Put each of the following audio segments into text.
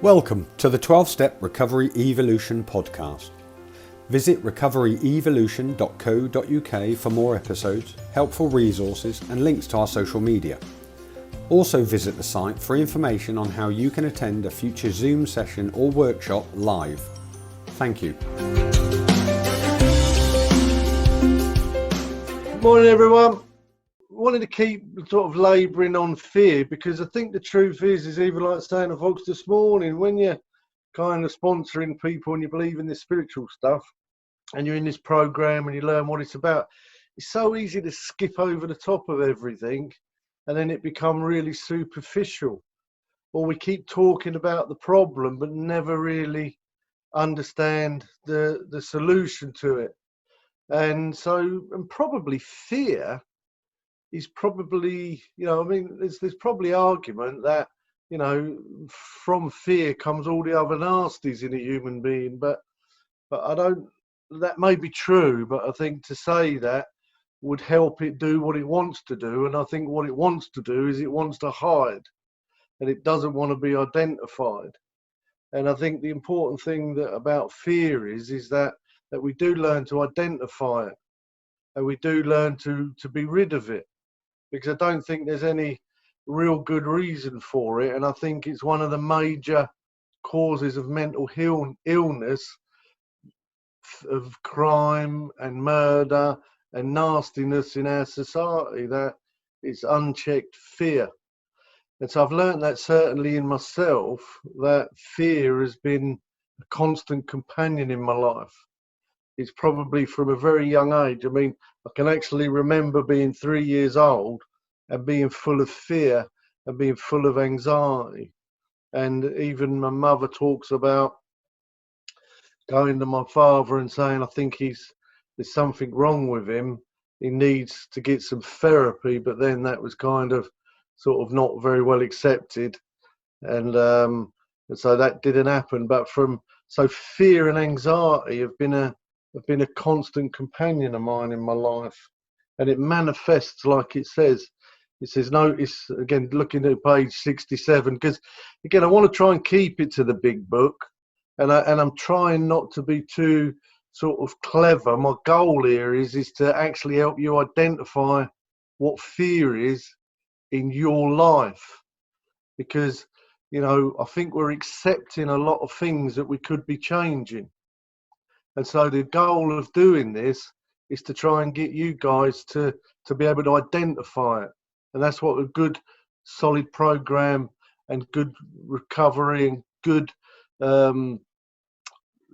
Welcome to the 12-Step Recovery Evolution podcast. Visit recoveryevolution.co.uk for more episodes, helpful resources and links to our social media. Also visit the site for information on how you can attend a future Zoom session or workshop live. Thank you. Good morning, everyone. Wanted to keep sort of labouring on fear, because I think the truth is even like saying to folks this morning, when you're kind of sponsoring people and you believe in this spiritual stuff and you're in this program and you learn what it's about, it's so easy to skip over the top of everything and then it become really superficial. Or we keep talking about the problem but never really understand the solution to it. And probably fear is probably, there's probably argument that, from fear comes all the other nasties in a human being, but that may be true, but I think to say that would help it do what it wants to do. And I think what it wants to do is it wants to hide and it doesn't want to be identified. And I think the important thing about fear is that we do learn to identify it and we do learn to be rid of it. Because I don't think there's any real good reason for it. And I think it's one of the major causes of mental illness, of crime and murder and nastiness in our society, that it's unchecked fear. And so I've learned that certainly in myself, that fear has been a constant companion in my life. It's probably from a very young age. I mean, I can actually remember being 3 years old and being full of fear and being full of anxiety. And even my mother talks about going to my father and saying, I think there's something wrong with him. He needs to get some therapy. But then that was kind of sort of not very well accepted. And so that didn't happen. But so fear and anxiety have been a constant companion of mine in my life, and it manifests like it says. It says, notice again, looking at page 67, because again, I want to try and keep it to the big book, and I'm trying not to be too sort of clever. My goal here is to actually help you identify what fear is in your life, because I think we're accepting a lot of things that we could be changing. And so the goal of doing this is to try and get you guys to be able to identify it. And that's what a good, solid program and good recovery and good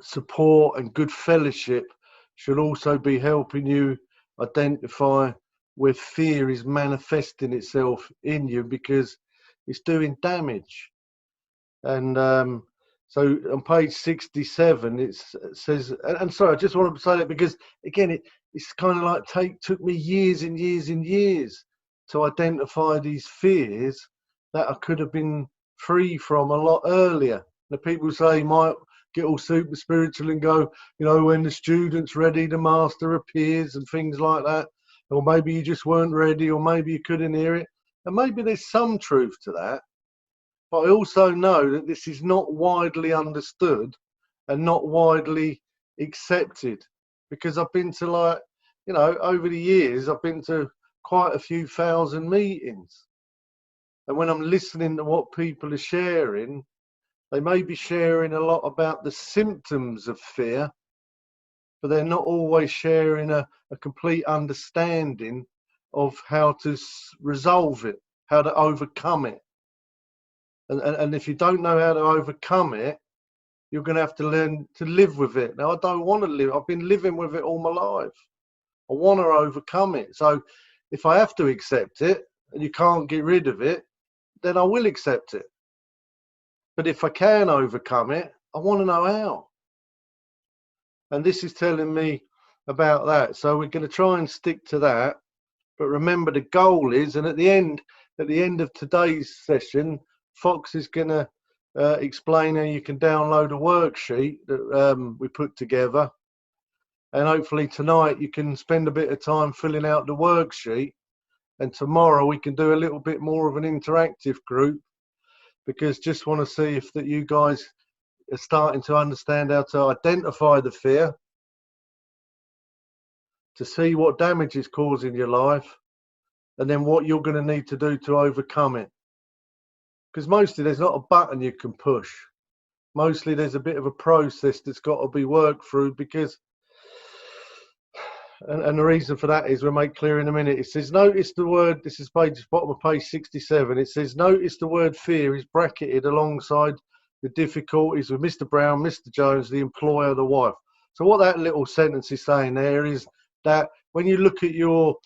support and good fellowship should also be helping you identify where fear is manifesting itself in you, because it's doing damage. And so on page 67, it says, and sorry, I just want to say that because, again, it's kind of like took me years and years and years to identify these fears that I could have been free from a lot earlier. The people say you might get all super spiritual and go, when the student's ready, the master appears and things like that. Or maybe you just weren't ready, or maybe you couldn't hear it. And maybe there's some truth to that. But I also know that this is not widely understood and not widely accepted, because I've been to over the years, I've been to quite a few thousand meetings. And when I'm listening to what people are sharing, they may be sharing a lot about the symptoms of fear, but they're not always sharing a complete understanding of how to resolve it, how to overcome it. And if you don't know how to overcome it, you're going to have to learn to live with it. Now, I don't want to live. I've been living with it all my life. I want to overcome it. So if I have to accept it and you can't get rid of it, then I will accept it. But if I can overcome it, I want to know how. And this is telling me about that. So we're going to try and stick to that. But remember, the goal is, and at the end of today's session, Fox is going to explain how you can download a worksheet that we put together. And hopefully tonight you can spend a bit of time filling out the worksheet. And tomorrow we can do a little bit more of an interactive group because just want to see if that you guys are starting to understand how to identify the fear, to see what damage it's causing your life, and then what you're going to need to do to overcome it. Because mostly there's not a button you can push. Mostly there's a bit of a process that's got to be worked through, because and the reason for that is we'll make clear in a minute. It says, notice the word, this is bottom of page 67. It says, notice the word fear is bracketed alongside the difficulties with Mr. Brown, Mr. Jones, the employer, the wife. So what that little sentence is saying there is that when you look at your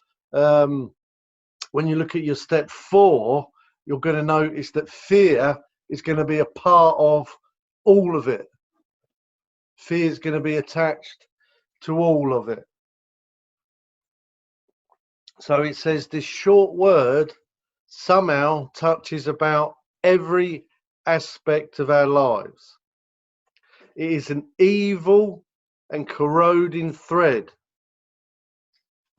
step 4, you're going to notice that fear is going to be a part of all of it. Fear is going to be attached to all of it. So it says this short word somehow touches about every aspect of our lives. It is an evil and corroding thread.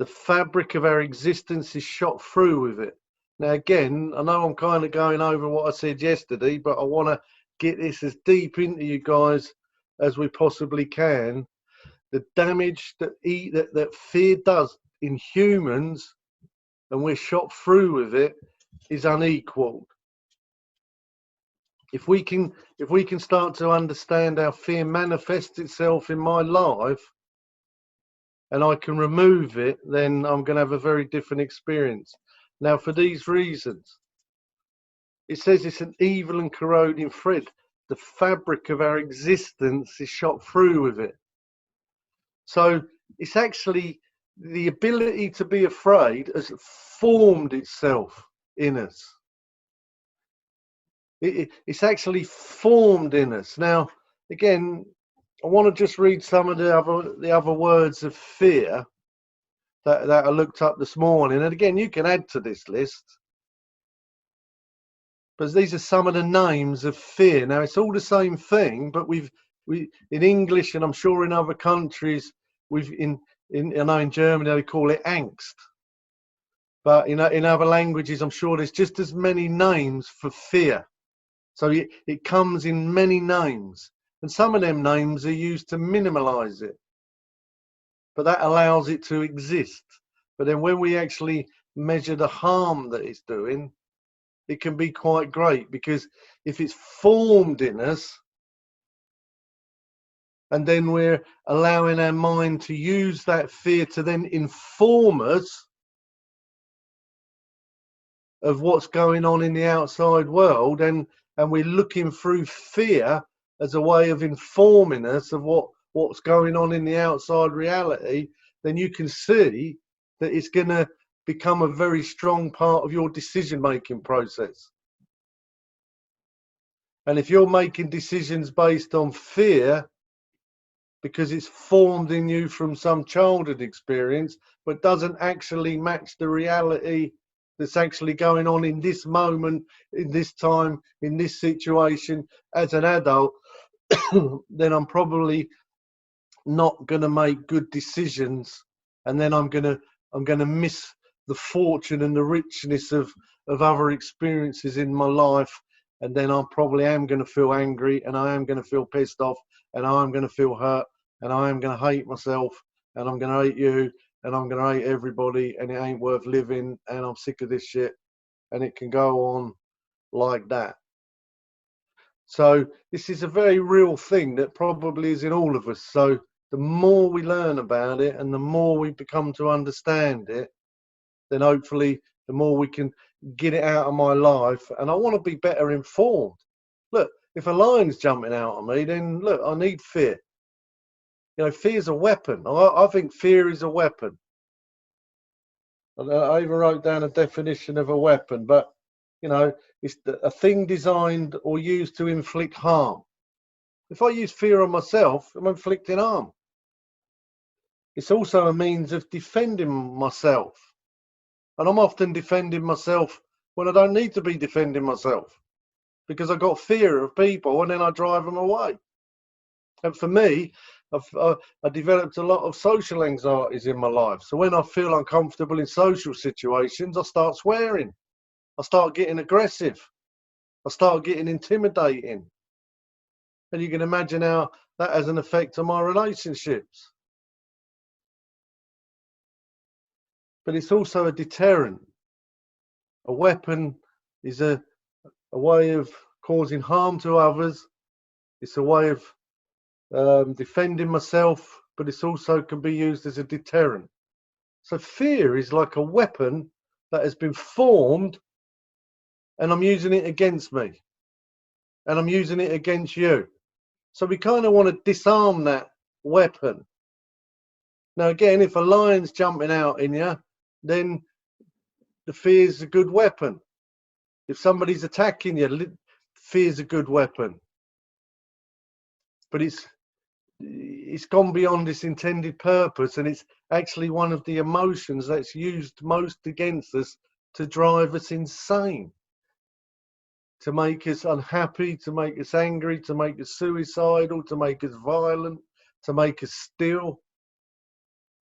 The fabric of our existence is shot through with it. Now, again, I know I'm kind of going over what I said yesterday, but I want to get this as deep into you guys as we possibly can. The damage that fear does in humans, and we're shot through with it, is unequaled. If we can start to understand how fear manifests itself in my life, and I can remove it, then I'm going to have a very different experience. Now, for these reasons, it says it's an evil and corroding thread. The fabric of our existence is shot through with it. So it's actually the ability to be afraid has formed itself in us. It's actually formed in us. Now, again, I want to just read some of the other words of fear that I looked up this morning. And again, you can add to this list. But these are some of the names of fear. Now, it's all the same thing, but we in English, and I'm sure in other countries, I know in Germany they call it angst. But in other languages, I'm sure there's just as many names for fear. So it comes in many names. And some of them names are used to minimalize it. But that allows it to exist. But then when we actually measure the harm that it's doing, it can be quite great, because if it's formed in us, and then we're allowing our mind to use that fear to then inform us of what's going on in the outside world, and we're looking through fear as a way of informing us of what's going on in the outside reality, then you can see that it's going to become a very strong part of your decision-making process. And if you're making decisions based on fear, because it's formed in you from some childhood experience, but doesn't actually match the reality that's actually going on in this moment, in this time, in this situation as an adult, then I'm probably not going to make good decisions, and then I'm going to miss the fortune and the richness of other experiences in my life, and then I probably am going to feel angry, and I am going to feel pissed off, and I am going to feel hurt, and I am going to hate myself, and I'm going to hate you, and I'm going to hate everybody, and it ain't worth living, and I'm sick of this shit, and it can go on like that. So this is a very real thing that probably is in all of us. So the more we learn about it and the more we become to understand it, then hopefully the more we can get it out of my life. And I want to be better informed. Look, if a lion's jumping out at me, then look, I need fear. You know, fear is a weapon. I think fear is a weapon. I even wrote down a definition of a weapon, but, you know, it's a thing designed or used to inflict harm. If I use fear on myself, I'm inflicting harm. It's also a means of defending myself. And I'm often defending myself when I don't need to be defending myself, because I've got fear of people and then I drive them away. And for me, I developed a lot of social anxieties in my life. So when I feel uncomfortable in social situations, I start swearing. I start getting aggressive. I start getting intimidating. And you can imagine how that has an effect on my relationships. But it's also a deterrent. A weapon is a way of causing harm to others. It's a way of defending myself, but it's also can be used as a deterrent. So fear is like a weapon that has been formed, and I'm using it against me, and I'm using it against you. So we kind of want to disarm that weapon. Now, again, if a lion's jumping out in you, then the fear is a good weapon. If somebody's attacking you, fear is a good weapon. But it's gone beyond its intended purpose, and it's actually one of the emotions that's used most against us to drive us insane, to make us unhappy, to make us angry, to make us suicidal, to make us violent, to make us steal.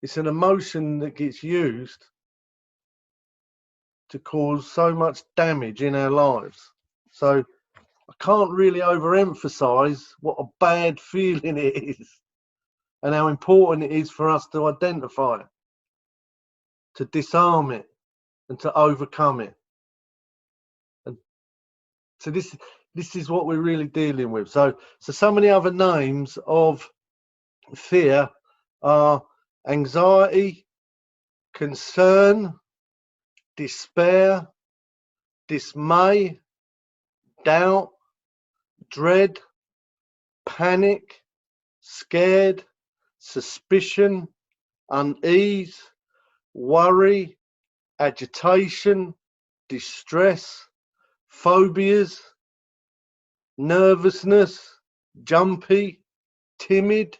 It's an emotion that gets used to cause so much damage in our lives. So I can't really overemphasize what a bad feeling it is and how important it is for us to identify it, to disarm it, and to overcome it. And so this is what we're really dealing with. So some of the other names of fear are anxiety, concern, despair, dismay, doubt, dread, panic, scared, suspicion, unease, worry, agitation, distress, phobias, nervousness, jumpy, timid,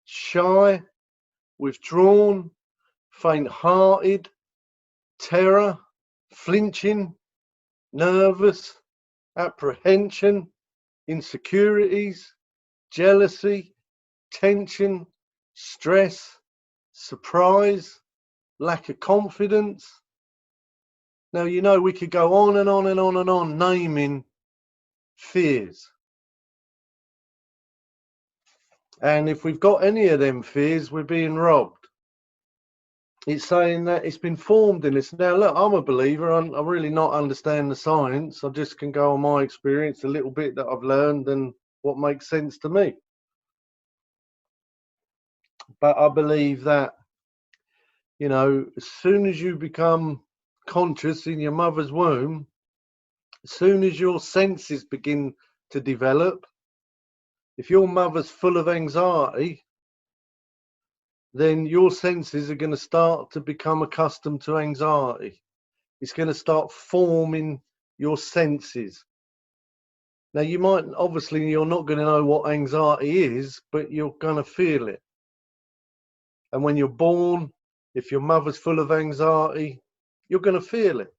shy, withdrawn, faint-hearted, terror, flinching, nervous, apprehension, insecurities, jealousy, tension, stress, surprise, lack of confidence. Now, you know, we could go on and on and on and on naming fears. And if we've got any of them fears, we're being robbed. It's saying that it's been formed in us. Now, look, I'm a believer. I really not understand the science. I just can go on my experience, a little bit that I've learned and what makes sense to me. But I believe that, you know, as soon as you become conscious in your mother's womb, as soon as your senses begin to develop, if your mother's full of anxiety, then your senses are going to start to become accustomed to anxiety. It's going to start forming your senses. Now, you might, obviously, you're not going to know what anxiety is, but you're going to feel it. And when you're born, if your mother's full of anxiety, you're going to feel it.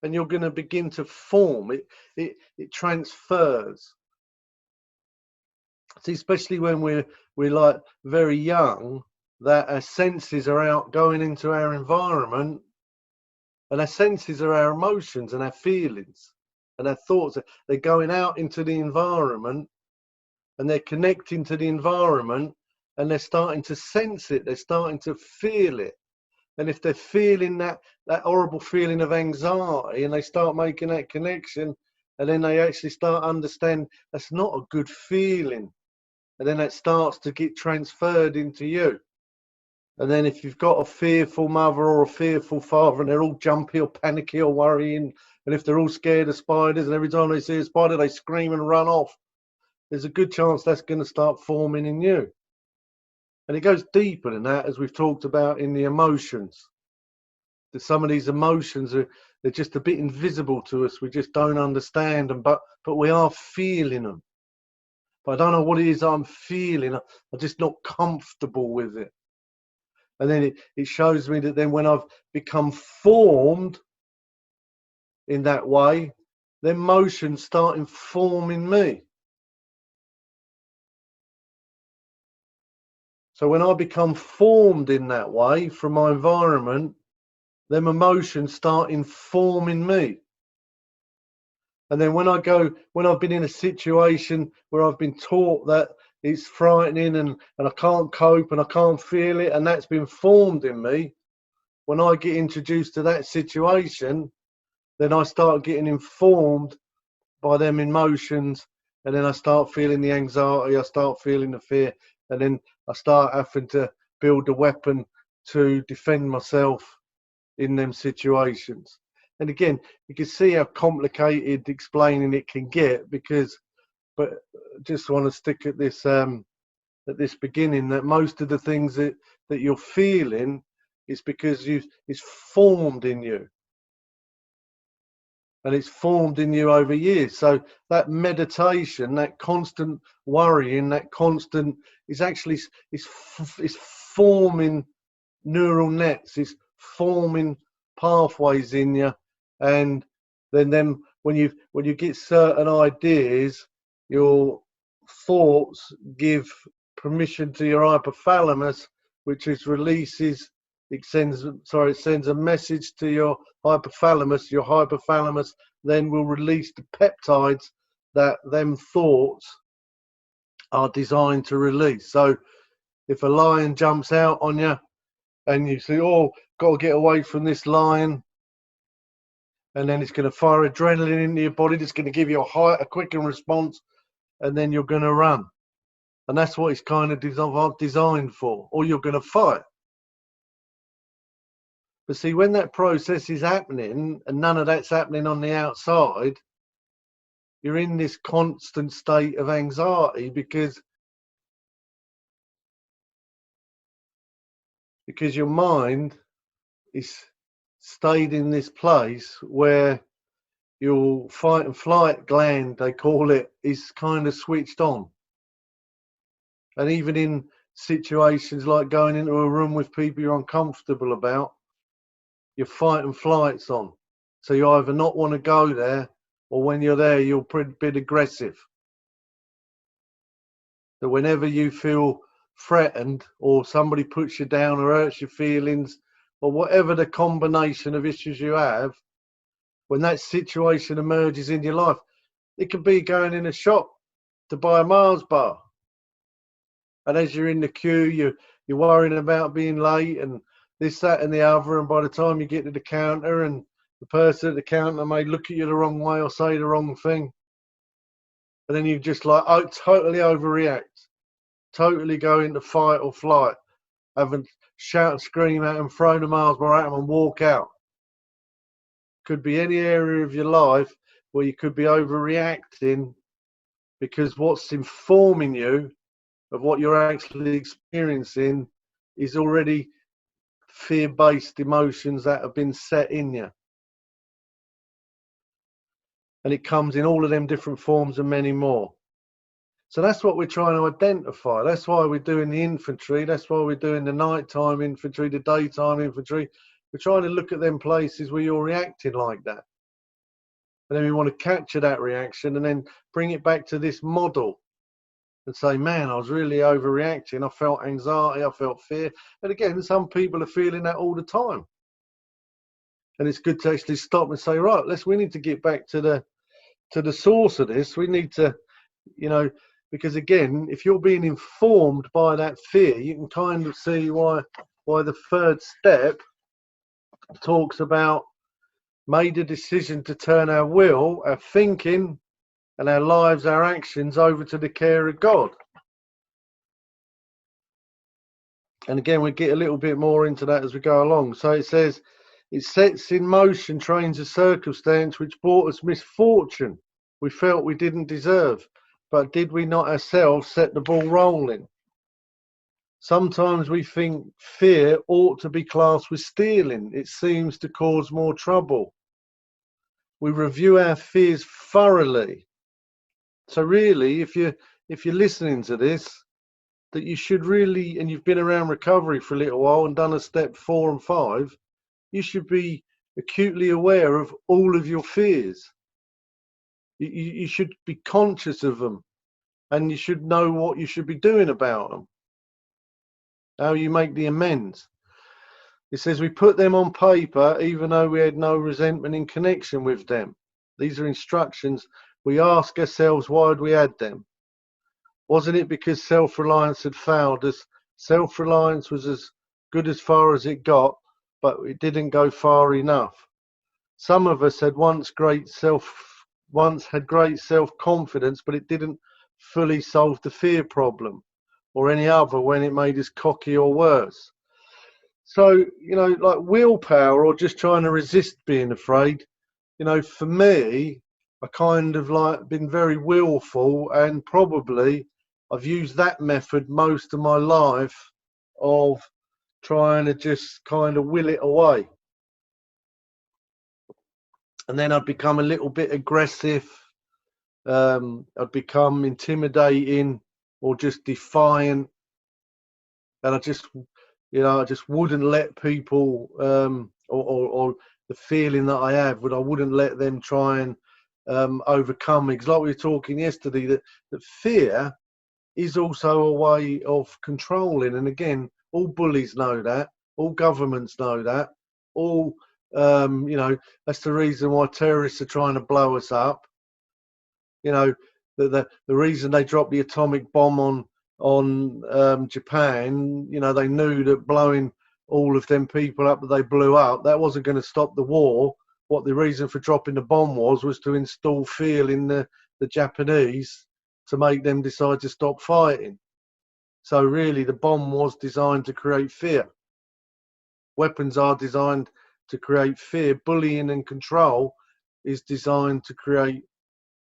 And you're going to begin to form it. It transfers. See, especially when we're like very young, that our senses are out going into our environment, and our senses are our emotions and our feelings and our thoughts. They're going out into the environment, and they're connecting to the environment, and they're starting to sense it. They're starting to feel it. And if they're feeling that horrible feeling of anxiety, and they start making that connection, and then they actually start understand that's not a good feeling. And then that starts to get transferred into you. And then if you've got a fearful mother or a fearful father, and they're all jumpy or panicky or worrying, and if they're all scared of spiders, and every time they see a spider, they scream and run off, there's a good chance that's going to start forming in you. And it goes deeper than that, as we've talked about in the emotions. That some of these emotions they're just a bit invisible to us. We just don't understand them, but we are feeling them. But I don't know what it is I'm feeling. I'm just not comfortable with it. And then it shows me that then when I've become formed in that way, then emotions start informing me. So when I become formed in that way from my environment, then emotions start informing me. And then when I've been in a situation where I've been taught that it's frightening and I can't cope and I can't feel it, and that's been formed in me, when I get introduced to that situation, then I start getting informed by them emotions, and then I start feeling the anxiety, I start feeling the fear, and then I start having to build a weapon to defend myself in them situations. And again, you can see how complicated explaining it can get, but just want to stick at this beginning, that most of the things that you're feeling is because it's formed in you, and it's formed in you over years. So that meditation, that constant worrying, that constant is actually is forming neural nets, is forming pathways in you. And then when you get certain ideas, your thoughts give permission to your hypothalamus, which it sends a message to your hypothalamus. Your hypothalamus then will release the peptides that them thoughts are designed to release. So if a lion jumps out on you and you say, oh, got to get away from this lion, and then it's going to fire adrenaline into your body, that's going to give you a quicker response, and then you're going to run. And that's what it's kind of designed for, or you're going to fight. But see, when that process is happening and none of that's happening on the outside, you're in this constant state of anxiety because your mind is stayed in this place where your fight and flight gland, they call it, is kind of switched on. And even in situations like going into a room with people you're uncomfortable about, your fight and flight's on. So you either not want to go there, or when you're there, you're a bit aggressive. So whenever you feel threatened, or somebody puts you down or hurts your feelings, or whatever the combination of issues you have, when that situation emerges in your life, it could be going in a shop to buy a Mars bar. And as you're in the queue, you're worrying about being late and this, that, and the other. And by the time you get to the counter, and the person at the counter may look at you the wrong way or say the wrong thing, and then you just totally overreact, totally go into fight or flight, having shout and scream at them, throw the Mars bar at them, and walk out. Could be any area of your life where you could be overreacting, because what's informing you of what you're actually experiencing is already fear-based emotions that have been set in you. And it comes in all of them different forms and many more. So that's what we're trying to identify. That's why we're doing the infantry. That's why we're doing the nighttime infantry, the daytime infantry. We're trying to look at them places where you're reacting like that. And then we want to capture that reaction and then bring it back to this model and say, man, I was really overreacting. I felt anxiety, I felt fear. And again, some people are feeling that all the time. And it's good to actually stop and say, right, we need to get back to the source of this. We need to, because again, if you're being informed by that fear, you can kind of see why the third step talks about made a decision to turn our will, our thinking, and our lives, our actions over to the care of God. And again, we get a little bit more into that as we go along. So it says, it sets in motion trains of circumstance which brought us misfortune we felt we didn't deserve, but did we not ourselves set the ball rolling? Sometimes we think fear ought to be classed with stealing. It seems to cause more trouble. We review our fears thoroughly. So really, if you're listening to this, that you should really, and you've been around recovery for a little while and done a step 4 and 5, you should be acutely aware of all of your fears. You should be conscious of them, and you should know what you should be doing about them, how you make the amends. It says we put them on paper even though we had no resentment in connection with them. These are instructions. We ask ourselves, why had we had them? Wasn't it because self-reliance had failed us? Self-reliance was as good as far as it got, but it didn't go far enough. Some of us had once had great self-confidence, but it didn't fully solve the fear problem or any other when it made us cocky or worse. So, like willpower or just trying to resist being afraid, for me, I kind of like been very willful, and probably I've used that method most of my life of trying to just kind of will it away. And then I'd become a little bit aggressive. I'd become intimidating or just defiant. And I just wouldn't let people, or the feeling that I have, I wouldn't let them try and overcome me. Because like we were talking yesterday, that fear is also a way of controlling. And again, all bullies know that, all governments know that, all, that's the reason why terrorists are trying to blow us up. The reason they dropped the atomic bomb on Japan, they knew that blowing all of them people up that they blew up, that wasn't going to stop the war. What the reason for dropping the bomb was to install fear in the Japanese to make them decide to stop fighting. So really, the bomb was designed to create fear. Weapons are designed to create fear. Bullying and control is designed to create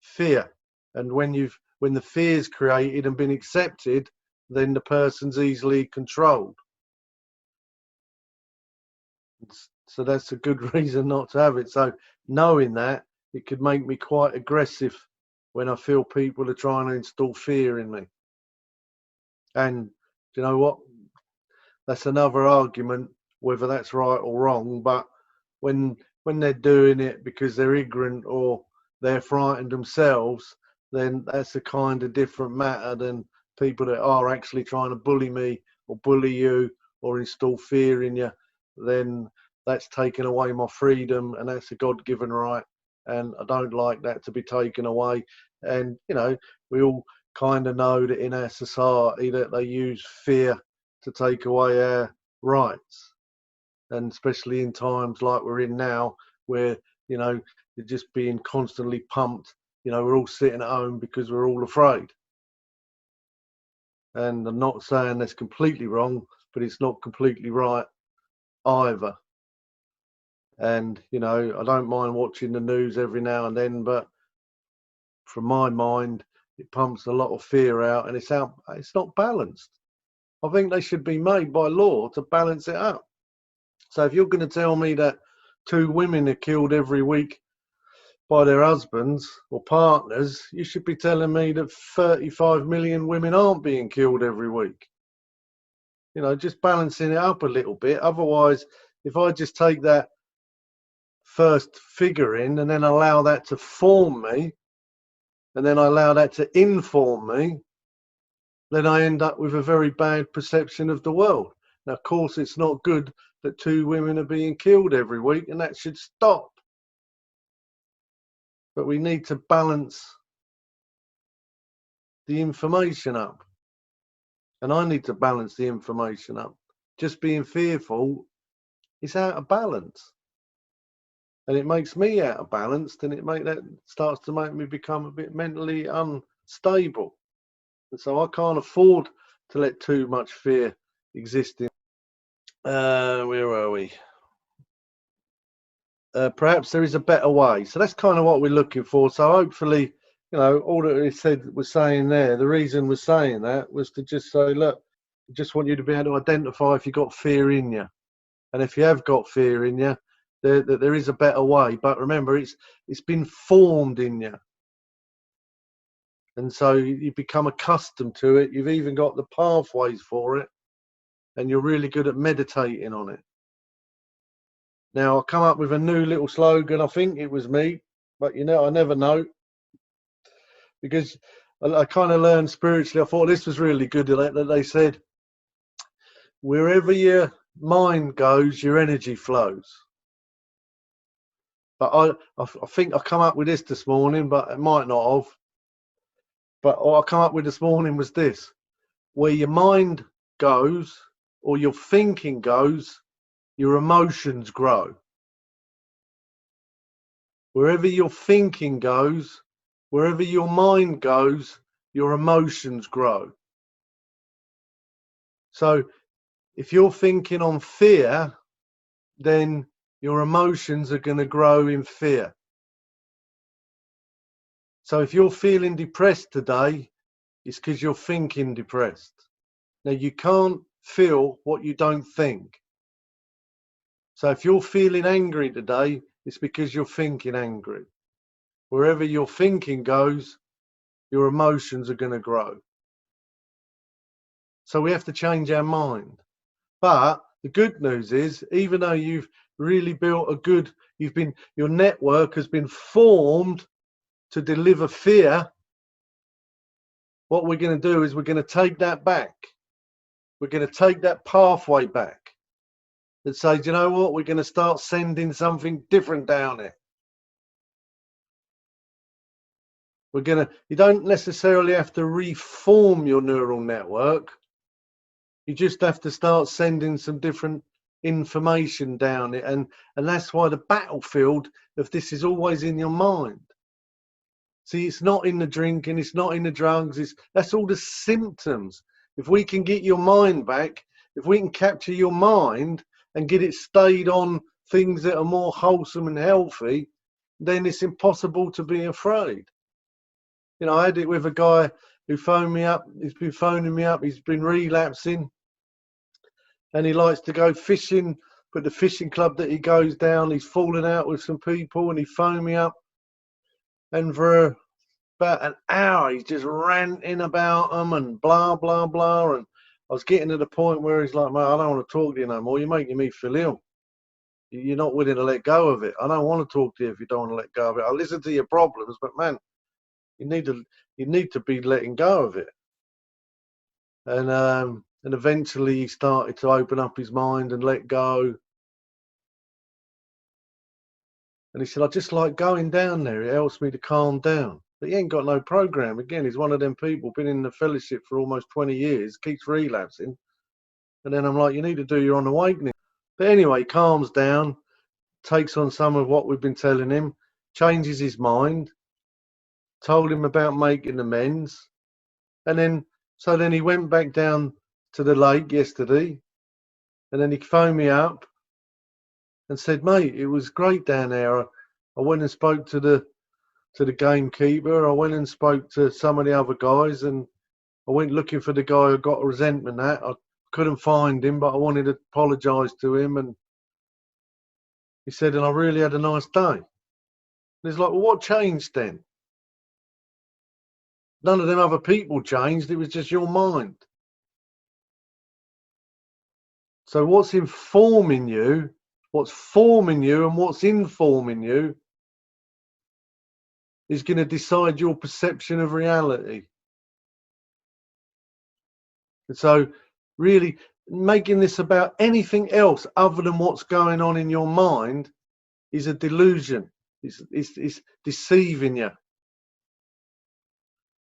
fear. And when the fear is created and been accepted, then the person's easily controlled. So that's a good reason not to have it. So knowing that, it could make me quite aggressive when I feel people are trying to install fear in me. And you know what? That's another argument, whether that's right or wrong. But when they're doing it because they're ignorant or they're frightened themselves, then that's a kind of different matter than people that are actually trying to bully me or bully you or install fear in you. Then that's taking away my freedom, and that's a God-given right. And I don't like that to be taken away. And, we all kind of know that in our society that they use fear to take away our rights. And especially in times like we're in now, where, you're just being constantly pumped. We're all sitting at home because we're all afraid. And I'm not saying that's completely wrong, but it's not completely right either. And, I don't mind watching the news every now and then, but from my mind, it pumps a lot of fear out, and it's not balanced. I think they should be made by law to balance it up. So if you're going to tell me that 2 women are killed every week by their husbands or partners, you should be telling me that 35 million women aren't being killed every week. Just balancing it up a little bit. Otherwise, if I just take that first figure in and then allow that to form me, and then I allow that to inform me, then I end up with a very bad perception of the world. Now, of course, it's not good that 2 women are being killed every week, and that should stop. But we need to balance the information up. And I need to balance the information up. Just being fearful is out of balance. And it makes me out of balance, and that starts to make me become a bit mentally unstable. And so I can't afford to let too much fear exist in. Where are we? Perhaps there is a better way. So that's kind of what we're looking for. So hopefully, all that it was saying there, the reason we're saying that was to just say, look, I just want you to be able to identify if you've got fear in you. And if you have got fear in you, there is a better way. But remember, it's been formed in you. And so you become accustomed to it. You've even got the pathways for it. And you're really good at meditating on it. Now, I come up with a new little slogan. I think it was me, but I never know. Because I kind of learned spiritually. I thought this was really good that they said, wherever your mind goes, your energy flows. But I think I come up with this morning, but it might not have. But what I come up with this morning was this: where your mind goes or your thinking goes, your emotions grow. Wherever your thinking goes, wherever your mind goes, your emotions grow. So if you're thinking on fear, then your emotions are going to grow in fear. So if you're feeling depressed today, it's because you're thinking depressed. Now, you can't feel what you don't think. So if you're feeling angry today, it's because you're thinking angry. Wherever your thinking goes, your emotions are going to grow. So we have to change our mind. But the good news is, even though you've really built your network has been formed to deliver fear, what we're going to do is we're going to take that back. We're going to take that pathway back and say, do you know what? We're going to start sending something different down it. You don't necessarily have to reform your neural network. You just have to start sending some different information down it. And that's why the battlefield of this is always in your mind. See, it's not in the drinking, it's not in the drugs, that's all the symptoms. If we can get your mind back, if we can capture your mind and get it stayed on things that are more wholesome and healthy, then it's impossible to be afraid. You know, I had it with a guy who phoned me up, he's been phoning me up, he's been relapsing, and he likes to go fishing, but the fishing club that he goes down, he's fallen out with some people, and he phoned me up, and for about an hour he's just ranting about them and blah blah blah. And I was getting to the point where he's like, mate, I don't want to talk to you no more, you're making me feel ill, you're not willing to let go of it. I don't want to talk to you if you don't want to let go of it. I listen to your problems, but man, you need to be letting go of it. And eventually he started to open up his mind and let go. And he said, I just like going down there, it helps me to calm down. But he ain't got no program. Again, he's one of them people, been in the fellowship for almost 20 years, keeps relapsing. And then I'm like, you need to do your own awakening. But anyway, calms down, takes on some of what we've been telling him, changes his mind, told him about making amends. And then he went back down to the lake yesterday, and then he phoned me up and said, mate, it was great down there. I went and spoke to the gamekeeper. I went and spoke to some of the other guys, and I went looking for the guy who got a resentment at. I couldn't find him, but I wanted to apologise to him. And he said, and I really had a nice day. And he's like, well, what changed then? None of them other people changed. It was just your mind. So what's informing you, what's forming you, and what's informing you is going to decide your perception of reality. And so really making this about anything else other than what's going on in your mind is a delusion. It's deceiving you.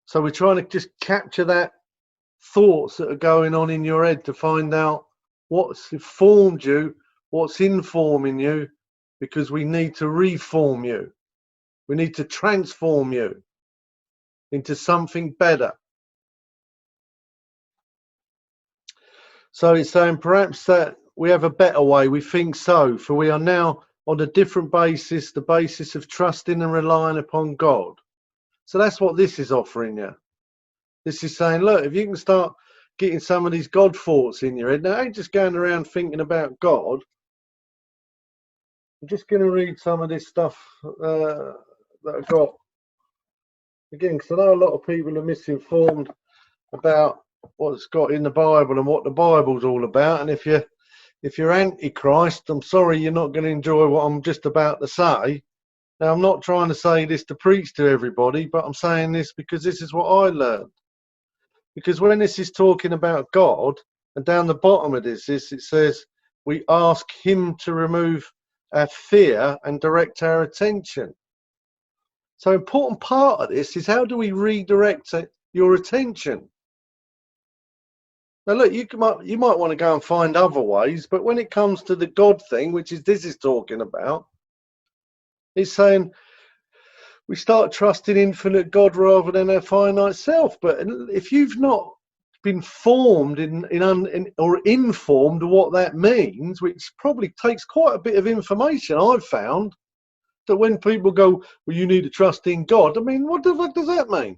So we're trying to just capture that thoughts that are going on in your head to find out what's informed you, what's informing you, because we need to reform you. We need to transform you into something better. So it's saying perhaps that we have a better way. We think so, for we are now on a different basis, the basis of trusting and relying upon God. So that's what this is offering you. This is saying, look, if you can start getting some of these God thoughts in your head, now I ain't just going around thinking about God. I'm just going to read some of this stuff that I've got. Again, because I know a lot of people are misinformed about what's got in the Bible and what the Bible's all about. And if you're anti-Christ, I'm sorry, you're not going to enjoy what I'm just about to say. Now, I'm not trying to say this to preach to everybody, but I'm saying this because this is what I learned. Because when this is talking about God, and down the bottom of this, it says, we ask him to remove our fear and direct our attention. So an important part of this is, how do we redirect your attention? Now look, you might want to go and find other ways, but when it comes to the God thing, which is this is talking about, it's saying we start trusting infinite God rather than our finite self. But if you've not been formed or informed what that means, which probably takes quite a bit of information, I've found that when people go, well, you need to trust in God, I mean, what the fuck does that mean?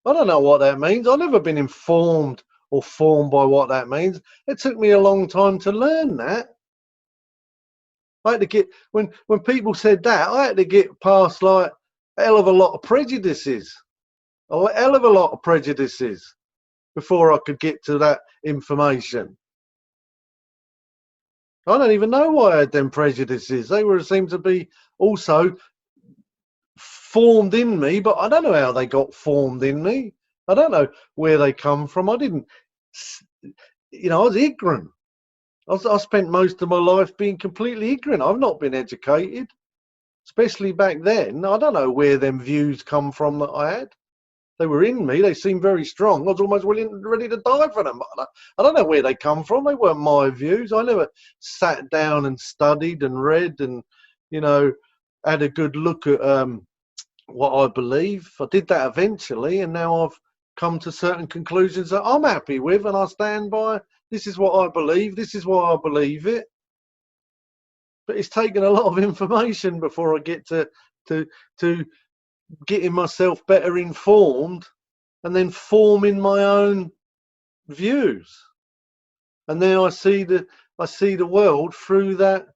I don't know what that means. I've never been informed or formed by what that means. It took me a long time to learn that. I had to get, when people said that, I had to get past like a hell of a lot of prejudices, before I could get to that information. I don't even know why I had them prejudices. They seemed to be also formed in me, but I don't know how they got formed in me. I don't know where they come from. I didn't, I was ignorant. I spent most of my life being completely ignorant. I've not been educated, especially back then. I don't know where them views come from that I had. They were in me. They seemed very strong. I was almost ready to die for them. I don't know where they come from. They weren't my views. I never sat down and studied and read and, had a good look at what I believe. I did that eventually, and now I've come to certain conclusions that I'm happy with, and I stand by. This is what I believe. This is why I believe it. But it's taken a lot of information before I get to getting myself better informed, and then forming my own views. And then I see the world through that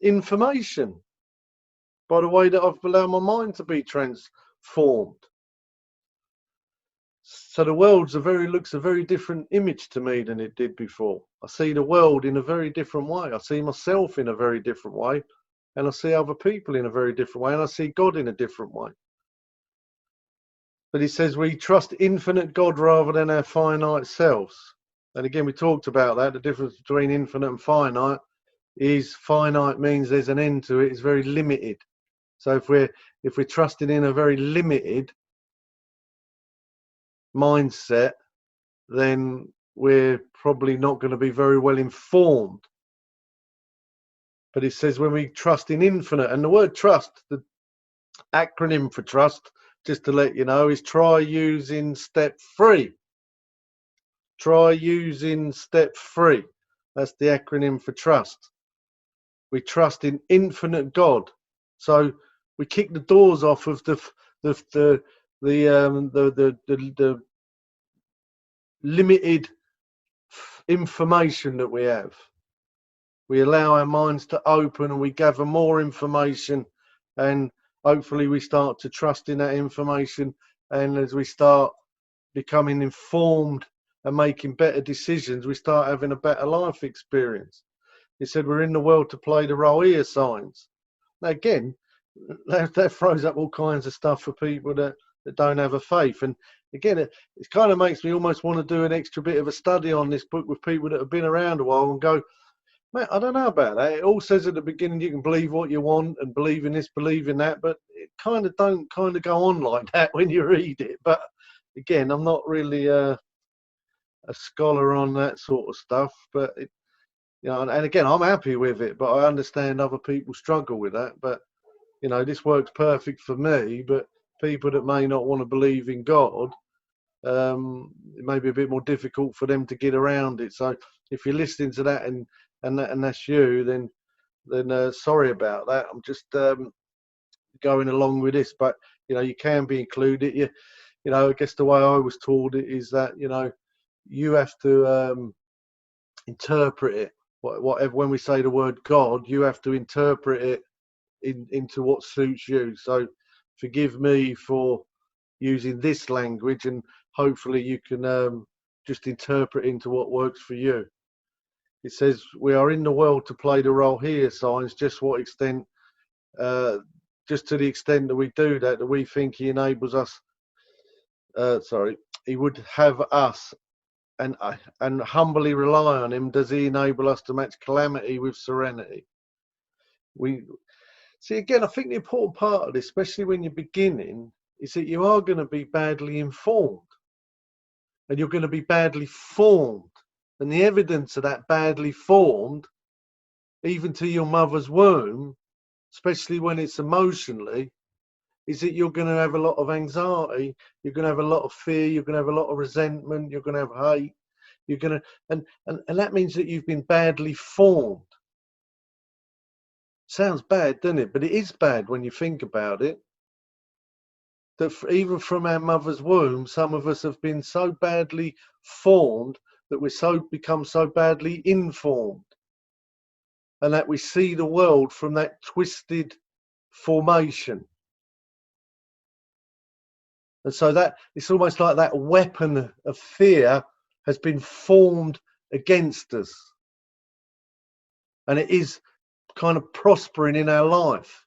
information, by the way that I've allowed my mind to be transformed. So the world looks a very different image to me than it did before. I see the world in a very different way. I see myself in a very different way, and I see other people in a very different way, and I see God in a different way. But he says we trust infinite God rather than our finite selves. And again, we talked about that. The difference between infinite and finite is finite means there's an end to it. It's very limited. So if we're trusting in a very limited mindset, then we're probably not going to be very well informed. But it says when we trust in infinite, and the word trust, the acronym for trust, just to let you know, is try using step 3. Try using step 3. That's the acronym for trust. We trust in infinite God. So we kick the doors off of the limited information that we have. We allow our minds to open, and we gather more information, and hopefully we start to trust in that information. And as we start becoming informed and making better decisions, we start having a better life experience. He said we're in the world to play the role here signs. Now again, that throws up all kinds of stuff for people that don't have a faith. And again, it kind of makes me almost want to do an extra bit of a study on this book with people that have been around a while and go, mate, I don't know about that. It all says at the beginning you can believe what you want and believe in this, believe in that, but it don't go on like that when you read it. But again, I'm not really a scholar on that sort of stuff. But and again, I'm happy with it. But I understand other people struggle with that. But this works perfect for me. But people that may not want to believe in God, it may be a bit more difficult for them to get around it. So if you're listening to that and that's you, then sorry about that. I'm just going along with this, but you can be included. I guess the way I was taught it is that you have to interpret it. Whatever, when we say the word God, you have to interpret it into what suits you. So forgive me for using this language, and hopefully you can just interpret into what works for you. It says we are in the world to play the role here signs. Just to the extent that we do that we think he enables us, he would have us and humbly rely on him, does he enable us to match calamity with serenity. We see, again, I think the important part of this, especially when you're beginning, is that you are going to be badly informed and you're going to be badly formed. And the evidence of that badly formed, even to your mother's womb, especially when it's emotionally, is that you're going to have a lot of anxiety, you're going to have a lot of fear, you're going to have a lot of resentment, you're going to have hate, you're going to, and that means that you've been badly formed. Sounds bad, doesn't it? But it is bad when you think about it. That even from our mother's womb, some of us have been so badly formed that we're become so badly informed, and that we see the world from that twisted formation. And so that it's almost like that weapon of fear has been formed against us, and it is kind of prospering in our life.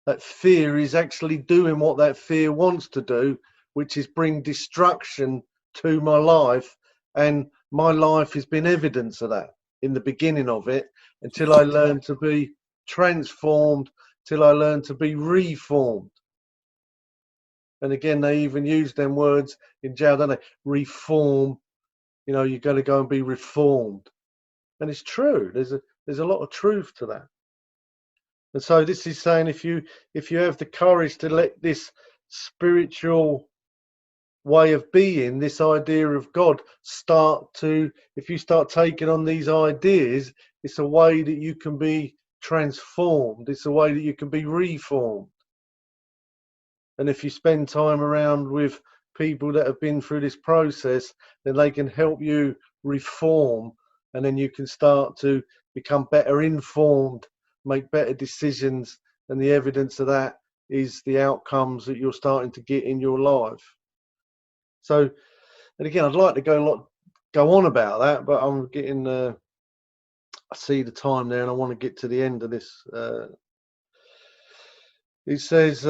That fear is actually doing what that fear wants to do, which is bring destruction to my life, and my life has been evidence of that in the beginning of it, until I learn to be transformed, till I learn to be reformed. And again, they even use them words in jail, don't they? Reform, you're going to go and be reformed. And it's true. There's a lot of truth to that. And so this is saying, if you have the courage to let this spiritual way of being, this idea of God, if you start taking on these ideas, it's a way that you can be transformed. It's a way that you can be reformed. And if you spend time around with people that have been through this process, then they can help you reform, and then you can start to become better informed, make better decisions, and the evidence of that is the outcomes that you're starting to get in your life. So, and again, I'd like to go on about that, but I'm getting, I see the time there, and I want to get to the end of this. It says,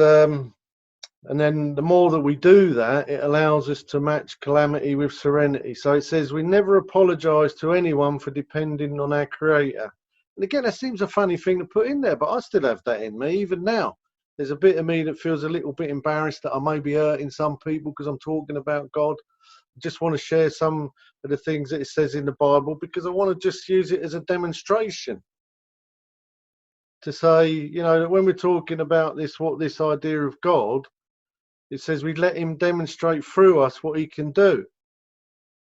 and then the more that we do that, it allows us to match calamity with serenity. So it says, we never apologize to anyone for depending on our Creator. And again, that seems a funny thing to put in there, but I still have that in me, even now. There's a bit of me that feels a little bit embarrassed that I may be hurting some people because I'm talking about God. I just want to share some of the things that it says in the Bible, because I want to just use it as a demonstration. To say, that when we're talking about this idea of God, it says we let him demonstrate through us what he can do.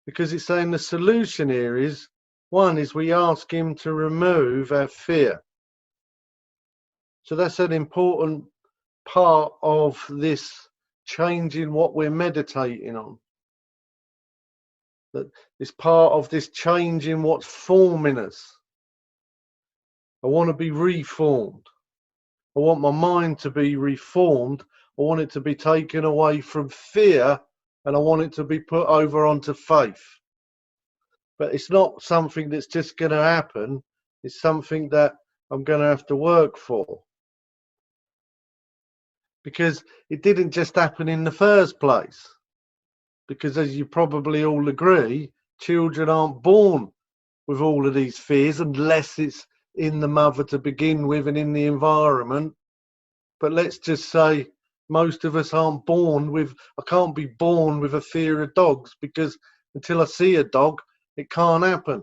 Because it's saying the solution here is, one is we ask him to remove our fear. So that's an important part of this changing what we're meditating on. That it's part of this changing what's forming us. I want to be reformed. I want my mind to be reformed. I want it to be taken away from fear, and I want it to be put over onto faith. But it's not something that's just going to happen. It's something that I'm going to have to work for. Because it didn't just happen in the first place. Because as you probably all agree, children aren't born with all of these fears unless it's in the mother to begin with and in the environment. But let's just say most of us aren't born with, I can't be born with a fear of dogs, because until I see a dog, it can't happen.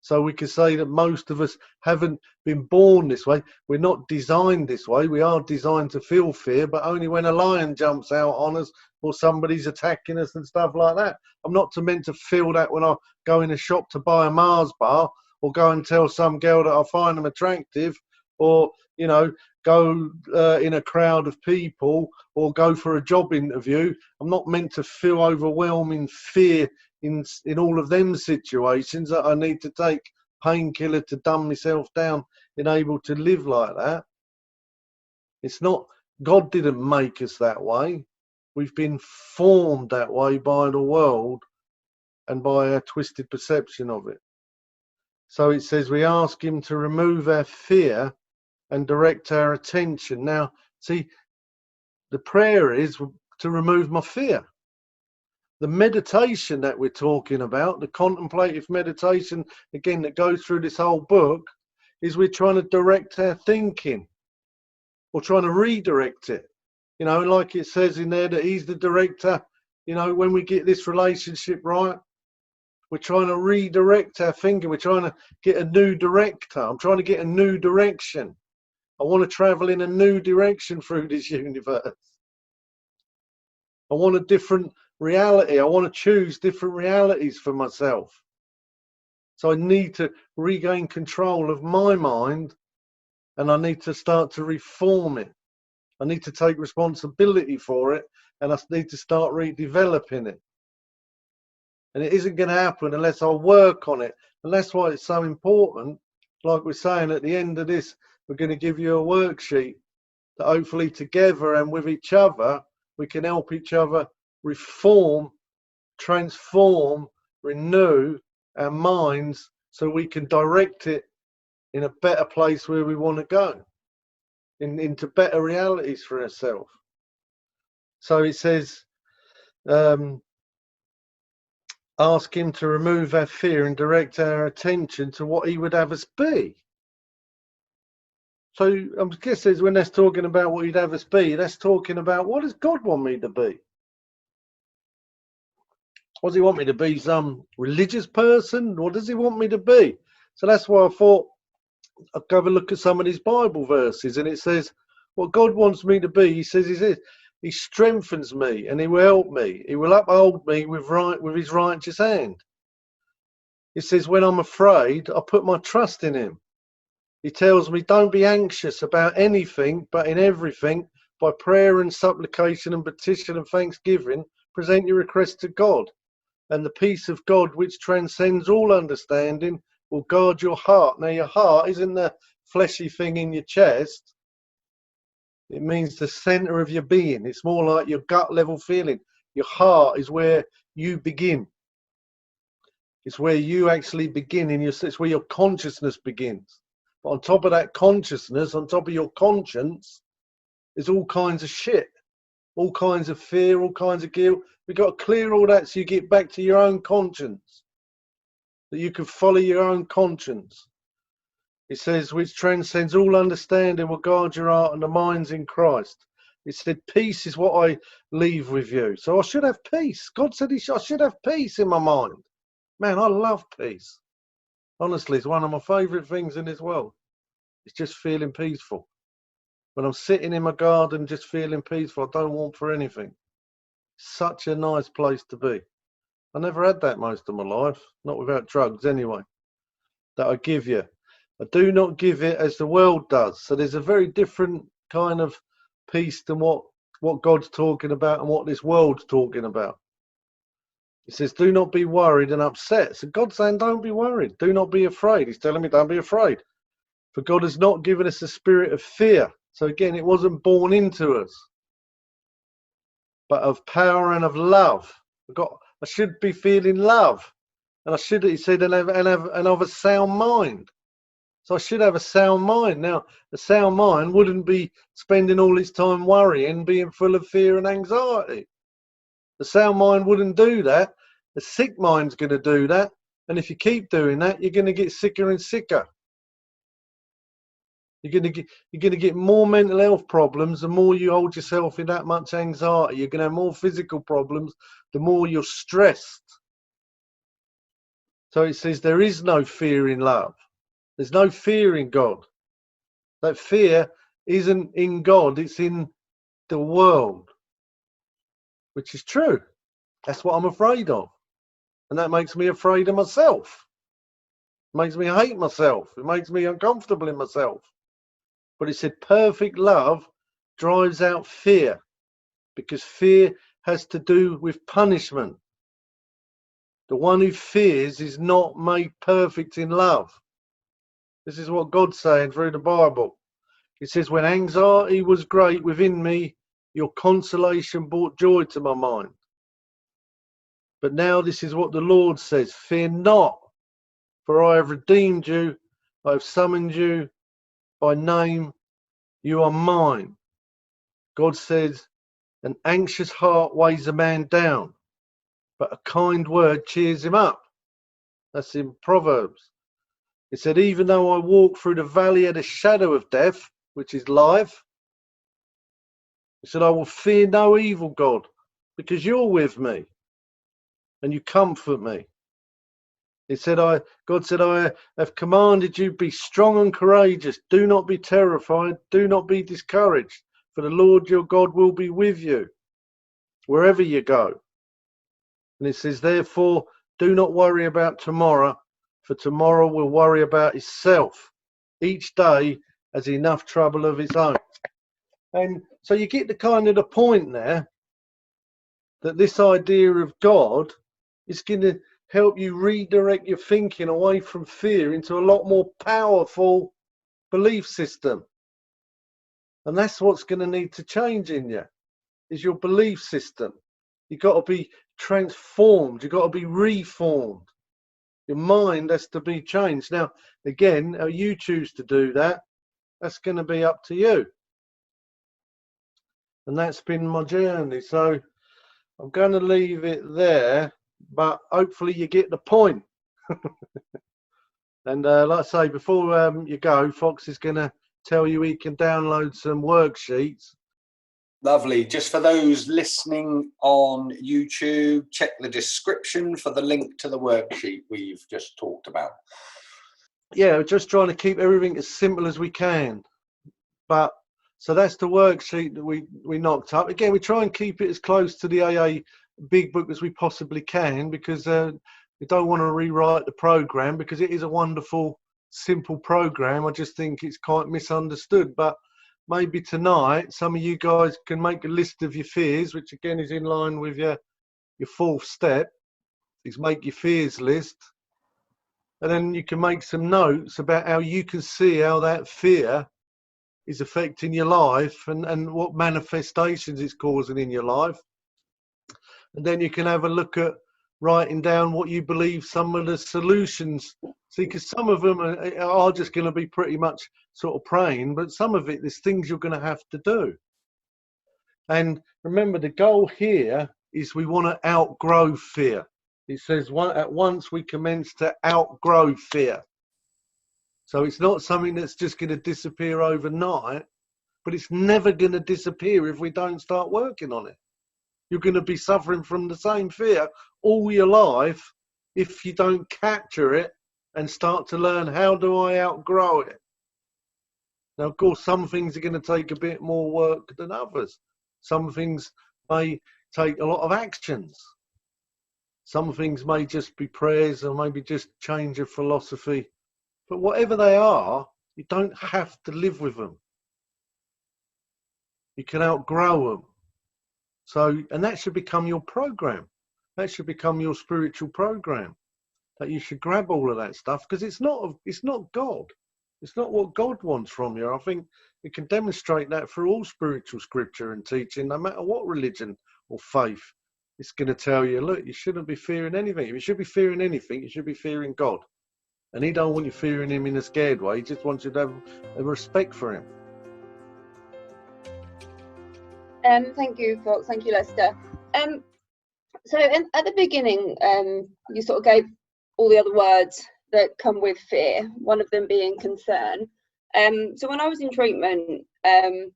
So we can say that most of us haven't been born this way. We're not designed this way. We are designed to feel fear, but only when a lion jumps out on us or somebody's attacking us and stuff like that. I'm not meant to feel that when I go in a shop to buy a Mars bar, or go and tell some girl that I find them attractive, or, go in a crowd of people, or go for a job interview. I'm not meant to feel overwhelming fear in all of them situations, that I need to take painkiller to dumb myself down and able to live like that. It's not, God didn't make us that way. We've been formed that way by the world and by our twisted perception of it. So it says we ask him to remove our fear and direct our attention. Now, see, the prayer is to remove my fear. The meditation that we're talking about, the contemplative meditation, again, that goes through this whole book, is we're trying to direct our thinking or trying to redirect it. You know, like it says in there that he's the director. You know, when we get this relationship right, we're trying to redirect our thinking. We're trying to get a new director. I'm trying to get a new direction. I want to travel in a new direction through this universe. I want a different reality. I want to choose different realities for myself. So I need to regain control of my mind, and I need to start to reform it. I need to take responsibility for it, and I need to start redeveloping it. And it isn't going to happen unless I work on it. And that's why it's so important. Like we're saying at the end of this, we're going to give you a worksheet that hopefully together and with each other, we can help each other reform, transform, renew our minds so we can direct it in a better place where we want to go, into better realities for ourselves. So it says, ask him to remove our fear and direct our attention to what he would have us be. So I guess when that's talking about what he'd have us be, that's talking about what does God want me to be? What does he want me to be? Some religious person? What does he want me to be? So that's why I thought I'd go have a look at some of these Bible verses, and it says what God wants me to be. He says he strengthens me and he will help me. He will uphold me with his righteous hand. It says when I'm afraid, I put my trust in him. He tells me, don't be anxious about anything, but in everything, by prayer and supplication and petition and thanksgiving, present your request to God. And the peace of God, which transcends all understanding, will guard your heart. Now, your heart isn't the fleshy thing in your chest. It means the center of your being. It's more like your gut level feeling. Your heart is where you begin. It's where you actually begin. It's where your consciousness begins. But on top of that consciousness, on top of your conscience, is all kinds of shit. All kinds of fear, all kinds of guilt. We've got to clear all that so you get back to your own conscience. That you can follow your own conscience. It says, which transcends all understanding, will guard your heart and the minds in Christ. It said, peace is what I leave with you. So I should have peace. God said I should have peace in my mind. Man, I love peace. Honestly, it's one of my favourite things in this world. It's just feeling peaceful. When I'm sitting in my garden just feeling peaceful, I don't want for anything. Such a nice place to be. I never had that most of my life, not without drugs anyway, that I give you. I do not give it as the world does. So there's a very different kind of peace than what God's talking about and what this world's talking about. He says, do not be worried and upset. So God's saying, don't be worried. Do not be afraid. He's telling me, don't be afraid. For God has not given us a spirit of fear. So again, it wasn't born into us, but of power and of love. I should be feeling love. And he said, and of a sound mind. So I should have a sound mind. Now, a sound mind wouldn't be spending all its time worrying, being full of fear and anxiety. The sound mind wouldn't do that. The sick mind's going to do that. And if you keep doing that, you're going to get sicker and sicker. You're going to get more mental health problems the more you hold yourself in that much anxiety. You're going to have more physical problems the more you're stressed. So it says there is no fear in love. There's no fear in God. That fear isn't in God, it's in the world, which is true. That's what I'm afraid of. And that makes me afraid of myself. It makes me hate myself. It makes me uncomfortable in myself. But it said perfect love drives out fear, because fear has to do with punishment. The one who fears is not made perfect in love. This is what God's saying through the Bible. It says, when anxiety was great within me, your consolation brought joy to my mind. But now this is what the Lord says, fear not, for I have redeemed you, I have summoned you by name, you are mine. God says, an anxious heart weighs a man down, but a kind word cheers him up. That's in Proverbs. It said, even though I walk through the valley of the shadow of death, which is life, he said, I will fear no evil, God, because you're with me and you comfort me. He said, God said, I have commanded you, be strong and courageous. Do not be terrified. Do not be discouraged, for the Lord your God will be with you wherever you go. And it says, therefore, do not worry about tomorrow, for tomorrow will worry about itself. Each day has enough trouble of its own. And so you get the point there that this idea of God is going to help you redirect your thinking away from fear into a lot more powerful belief system. And that's what's going to need to change in you, is your belief system. You've got to be transformed. You've got to be reformed. Your mind has to be changed. Now, again, how you choose to do that, that's going to be up to you. And that's been my journey. So I'm going to leave it there, but hopefully you get the point. And like I say, before you go, Fox is going to tell you he can download some worksheets. Lovely. Just for those listening on YouTube, check the description for the link to the worksheet we've just talked about. Yeah, we're just trying to keep everything as simple as we can. But so that's the worksheet that we knocked up. Again, we try and keep it as close to the AA Big Book as we possibly can, because we don't want to rewrite the program, because it is a wonderful, simple program. I just think it's quite misunderstood. But maybe tonight, some of you guys can make a list of your fears, which again is in line with your fourth step, is make your fears list. And then you can make some notes about how you can see how that fear is affecting your life and what manifestations it's causing in your life. And then you can have a look at writing down what you believe some of the solutions. See, because some of them are just going to be pretty much sort of praying, but some of it, there's things you're going to have to do. And remember, the goal here is we want to outgrow fear. It says at once we commence to outgrow fear. So it's not something that's just going to disappear overnight, but it's never going to disappear if we don't start working on it. You're going to be suffering from the same fear all your life if you don't capture it and start to learn, how do I outgrow it? Now, of course, some things are going to take a bit more work than others. Some things may take a lot of actions. Some things may just be prayers, or maybe just change of philosophy. But whatever they are, you don't have to live with them. You can outgrow them. So, and that should become your program. That should become your spiritual program. That you should grab all of that stuff, because it's not God. It's not what God wants from you. I think we can demonstrate that through all spiritual scripture and teaching, no matter what religion or faith. It's going to tell you, look, you shouldn't be fearing anything. If you should be fearing anything, you should be fearing God. And he don't want you fearing him in a scared way. He just wants you to have a respect for him. Thank you, Fox. Thank you, Lester. So at the beginning, you sort of gave all the other words that come with fear, one of them being concern. So when I was in treatment, I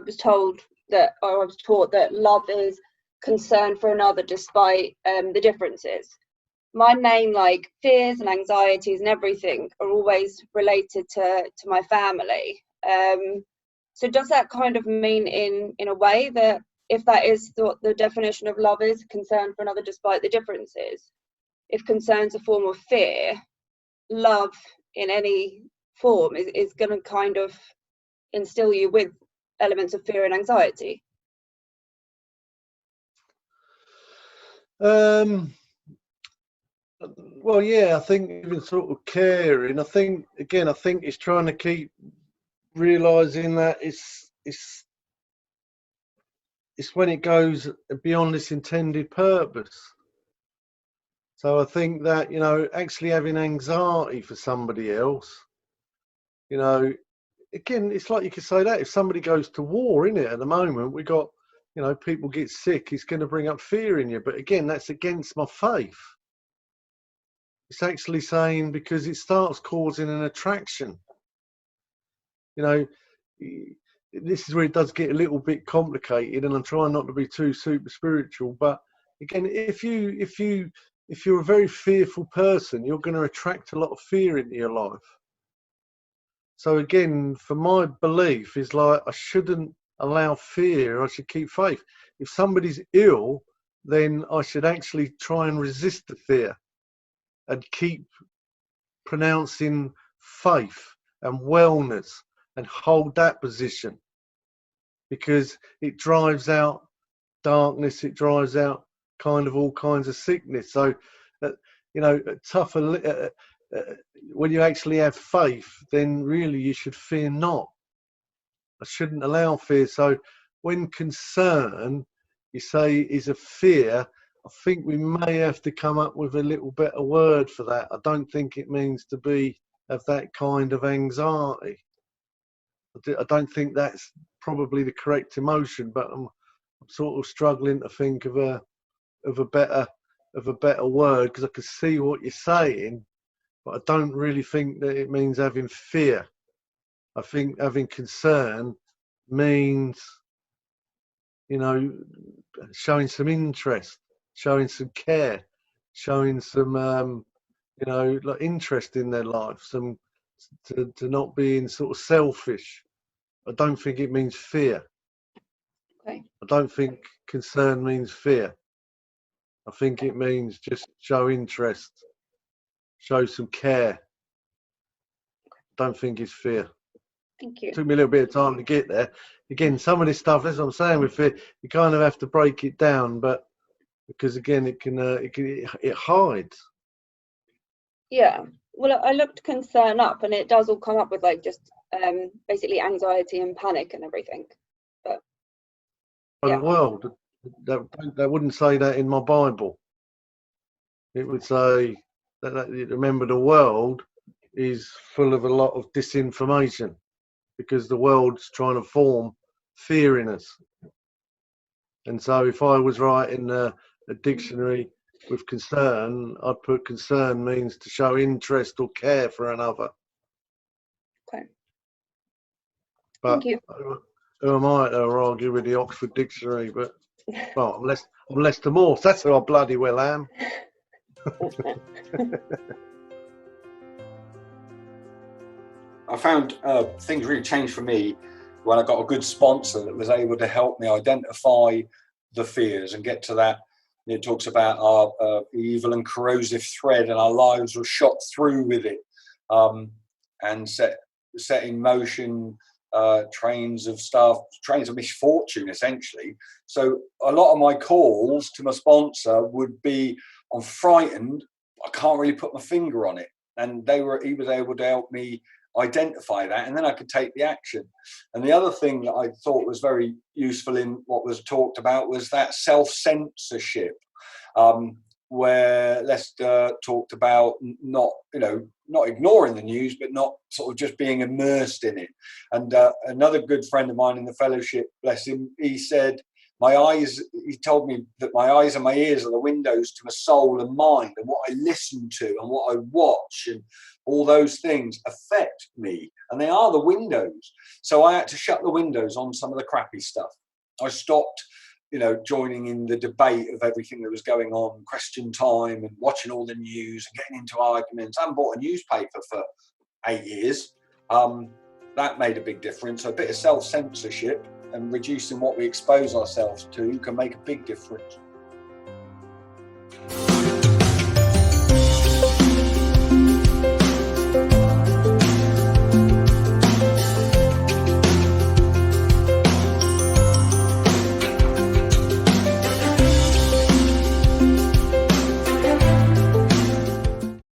was taught that love is concern for another despite the differences. My main fears and anxieties and everything are always related to my family. So does that kind of mean in a way that if that is what the definition of love is, concern for another despite the differences, if concern's a form of fear, love in any form is going to kind of instill you with elements of fear and anxiety? Well, yeah, I think even sort of caring, I think it's trying to keep realizing that it's when it goes beyond its intended purpose. So I think that, actually having anxiety for somebody else, again, it's like you could say that if somebody goes to war, in it at the moment, we got you know, people get sick, it's going to bring up fear in you. But again, that's against my faith. It's actually saying because it starts causing an attraction. You know, this is where it does get a little bit complicated, and I'm trying not to be too super spiritual. But again, if you're a very fearful person, you're going to attract a lot of fear into your life. So again, for my belief is like I shouldn't allow fear. I should keep faith. If somebody's ill, then I should actually try and resist the fear and keep pronouncing faith and wellness and hold that position, because it drives out darkness, it drives out kind of all kinds of sickness. So, you know, tougher. When you actually have faith, then really you should fear not. I shouldn't allow fear. So, when concern, you say, is a fear, I think we may have to come up with a little better word for that. I don't think it means to be of that kind of anxiety. I don't think that's probably the correct emotion, but I'm sort of struggling to think of a better word, because I can see what you're saying, but I don't really think that it means having fear. I think having concern means, you know, showing some interest, showing some care, showing some, you know, like interest in their life, some to not being sort of selfish. I don't think it means fear. Okay. I don't think concern means fear. I think it means just show interest, show some care. Don't think it's fear. Thank you. It took me a little bit of time to get there. Again, some of this stuff, that's what I'm saying with fear, you kind of have to break it down, but because again, it hides. Yeah. Well, I looked concern up, and it does all come up with like just basically anxiety and panic and everything. But yeah. The world, that wouldn't say that in my Bible. It would say that remember, the world is full of a lot of disinformation, because the world's trying to form fear in us. And so if I was writing a dictionary with concern, I'd put concern means to show interest or care for another. Okay. But Thank you. who am I to argue with the Oxford Dictionary? But well, I'm Lester Morse. That's who I bloody well am. I found things really changed for me when I got a good sponsor that was able to help me identify the fears and get to that. It talks about our evil and corrosive thread, and our lives were shot through with it, and set in motion trains of misfortune, essentially. So a lot of my calls to my sponsor would be, I'm frightened, I can't really put my finger on it. And he was able to help me identify that, and then I could take the action. And the other thing that I thought was very useful in what was talked about was that self-censorship, where Lester talked about not ignoring the news, but not sort of just being immersed in it. And another good friend of mine in the fellowship, bless him, he told me that my eyes and my ears are the windows to my soul and mind, and what I listen to and what I watch and all those things affect me, and they are the windows. So I had to shut the windows on some of the crappy stuff. I stopped, joining in the debate of everything that was going on, Question Time, and watching all the news and getting into arguments. I haven't bought a newspaper for 8 years. That made a big difference. So a bit of self-censorship and reducing what we expose ourselves to can make a big difference.